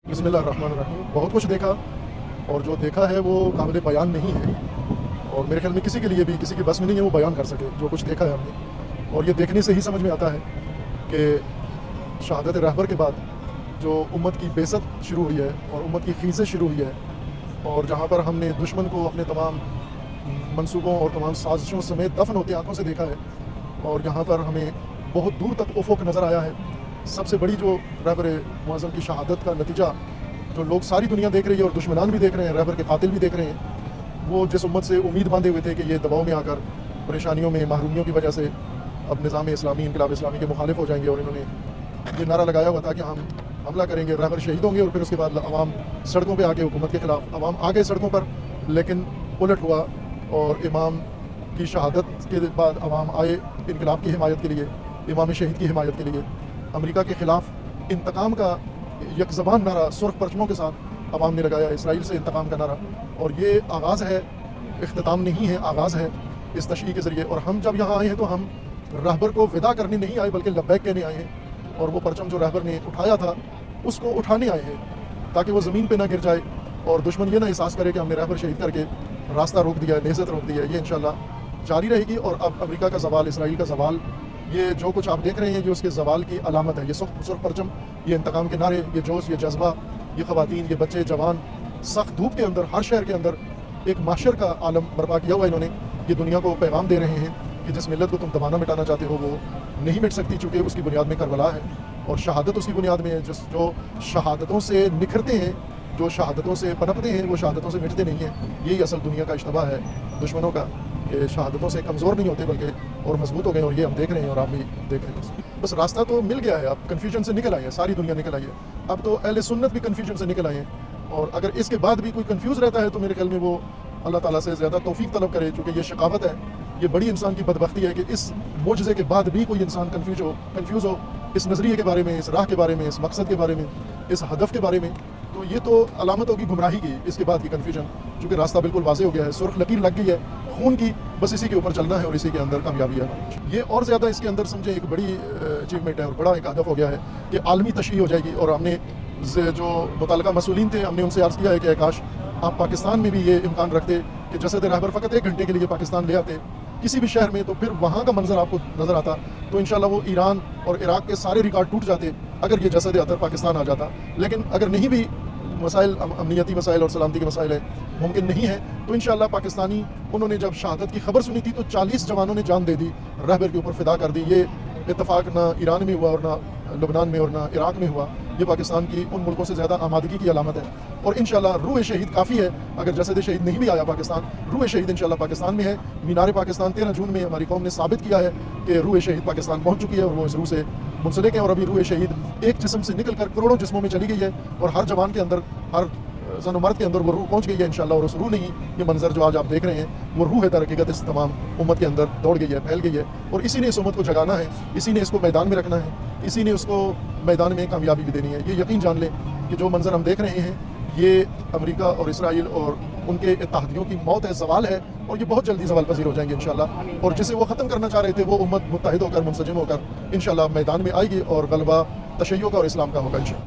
बिस्मिल्लाह रहमान रहीम। बहुत कुछ देखा और जो देखा है वो काबिल बयान नहीं है और मेरे ख्याल में किसी के लिए भी किसी के बस में नहीं है वो बयान कर सके जो कुछ देखा है हमने। और ये देखने से ही समझ में आता है कि शहादत रहबर के बाद जो उम्मत की बेइज्जत शुरू हुई है और उम्मत की खीज़ें शुरू हुई है और जहाँ पर हमने दुश्मन को अपने तमाम मंसूबों और तमाम साजिशों समेत दफन होते आंखों से देखा है और यहाँ पर हमें बहुत दूर तक उफ़ुक़ नज़र आया है। सबसे बड़ी जो रहबर मुअज़्ज़म की शहादत का नतीजा जो लोग सारी दुनिया देख रही है और दुश्मनान भी देख रहे हैं, रहबर के कातिल भी देख रहे हैं, वो जिस उम्मत से उम्मीद बांधे हुए थे कि ये दबाव में आकर परेशानियों में महरूमियों की वजह से अब निज़ाम इस्लामी इनकलाब इस्लामी के मुखालिफ हो जाएंगे और इन्होंने ये नारा लगाया हुआ था कि हम हमला करेंगे, रहबर शहीद होंगे और फिर उसके बाद अवाम सड़कों पर आके हुकूमत के ख़िलाफ़ अवाम आ गए सड़कों पर। लेकिन उलट हुआ और इमाम की शहादत के बाद अवाम आए इनकलाब की हिमायत के लिए, इमाम शहीद की हिमायत के लिए। अमेरिका के ख़िलाफ़ इंतकाम का एक ज़बान नारा सुर्ख परचमों के साथ अवाम ने लगाया, इसराइल से इंतकाम का नारा। और ये आगाज़ है, इख्तिताम नहीं है, आगाज़ है इस तशरीह के ज़रिए। और हम जब यहाँ आए हैं तो हम रहबर को विदा करने नहीं आए बल्कि लब्बैक कहने आए हैं और वो परचम जो रहबर ने उठाया था उसको उठाने आए हैं ताकि वो ज़मीन पर ना गिर जाए और दुश्मन ये ना एहसास करे कि हमने रहबर शहीद करके रास्ता रोक दिया है, नेज़त रोक दिया है। ये इंशाअल्लाह जारी रहेगी। और अब अमेरिका का ज़वाल, इसराइल का ज़वाल, ये जो कुछ आप देख रहे हैं ये उसके ज़वाल की अलामत है। ये सुर्ख परचम, ये इंतकाम के नारे, ये जोश, ये जज्बा, ये ख़वातीन, ये बच्चे, जवान सख्त धूप के अंदर हर शहर के अंदर एक माशर का आलम बर्पा किया हुआ इन्होंने। ये दुनिया को पैगाम दे रहे हैं कि जिस मिलत को तुम दबाना मिटाना चाहते हो वो नहीं मिट सकती, चूँकि उसकी बुनियाद में करबला है और शहादत उसकी बुनियाद में है। जो शहादतों से निखरते हैं, जो शहादतों से पनपते हैं, वो शहादतों से मिटते नहीं हैं। यही असल दुनिया का इश्तबा है दुश्मनों का कि शहादतों से कमज़ोर नहीं होते बल्कि और मजबूत हो गए। और ये हम देख रहे हैं और आप भी देख रहे हैं। बस रास्ता तो मिल गया है, अब कन्फ्यूजन से निकल आए हैं, सारी दुनिया निकल आई है। अब तो अहले सुन्नत भी कन्फ्यूजन से निकल आए हैं और अगर इसके बाद भी कोई कन्फ्यूज़ रहता है तो मेरे ख्याल में वो अल्लाह ताला से ज़्यादा तौफीक तलब करे, चूँकि ये शकावत है। ये बड़ी इंसान की बदबख्ती है कि इस मोजज़े के बाद भी कोई इंसान कन्फ्यूज़ हो इस नज़रिए के बारे में, इस राह के बारे में, इस मकसद के बारे में, इस हदफ के बारे में। तो ये तो अलामत होगी गुमराही की, इसके बाद की कन्फ्यूजन, चूँकि रास्ता बिल्कुल वाज़ेह हो गया है, सुर्ख लकीर लग गई है खून की, बस इसी के ऊपर चलना है और इसी के अंदर कामयाबी है। ये और ज़्यादा इसके अंदर समझे एक बड़ी अचीवमेंट है और बड़ा एक हदफ हो गया है कि आलमी तशरीह हो जाएगी। और हमने जो मुतल्लिका मसूलीन थे हमने उनसे अर्ज़ किया है कि काश आप पाकिस्तान में भी ये इम्कान रखते कि जसद रहबर फ़कत 1 घंटे के लिए पाकिस्तान ले आते किसी भी शहर में, तो फिर वहाँ का मंजर आपको नज़र आता तो इंशाल्लाह वो ईरान और इराक़ के सारे रिकॉर्ड टूट जाते अगर ये जसद अतर पाकिस्तान आ जाता। लेकिन अगर नहीं भी मसाइल, अमनीती मसाइल और सलामती के मसाइल है, मुमकिन नहीं है, तो इंशाअल्लाह पाकिस्तानी उन्होंने जब शहादत की खबर सुनी थी तो 40 जवानों ने जान दे दी, रहबर के ऊपर फ़िदा कर दी। ये इत्तफाक ना ईरान में हुआ और ना लबनान में और ना इराक़ में हुआ। ये पाकिस्तान की उन मुल्कों से ज़्यादा आमादगी की अलामत है। और इंशाअल्लाह रूह शहीद काफ़ी है, अगर जसद शहीद नहीं भी आया पाकिस्तान, रूह शहीद इंशाअल्लाह पाकिस्तान में है। मीनार पाकिस्तान 13 जून में हमारी कौम ने साबित किया है कि रूह शहीद पाकिस्तान पहुँच चुकी है और वो इस रूह से मुंसलिक है। और अभी रूह शहीद एक जिस्म से निकल कर करोड़ों जिस्मों में चली गई है और हर जवान के अंदर, हर ज़न मर्द के अंदर वो रूह पहुँच गई है इंशाअल्लाह। और उस रूह नहीं, ये मंजर जो आज आप देख रहे हैं वो रूह है दर हकीकत इस तमाम उम्मत के अंदर दौड़ गई है, फैल गई है। और इसी ने इस उम्मत को जगाना है, इसी ने इसको मैदान में रखना है, इसी ने उसको मैदान में कामयाबी भी देनी है। ये यकीन जान लें कि जो मंजर हम देख रहे हैं ये अमेरिका और इसराइल और उनके इत्तेहादियों की मौत है, ज़वाल है और ये बहुत जल्दी ज़वाल पज़ीर हो जाएंगे इंशाअल्लाह। और जिसे वो ख़त्म करना चाह रहे थे वो उम्मत मुत्तहिद होकर, मुंसजम होकर इंशाअल्लाह मैदान में आएगी और ग़लबा तशय्युअ का और इस्लाम का होगा इंशाअल्लाह।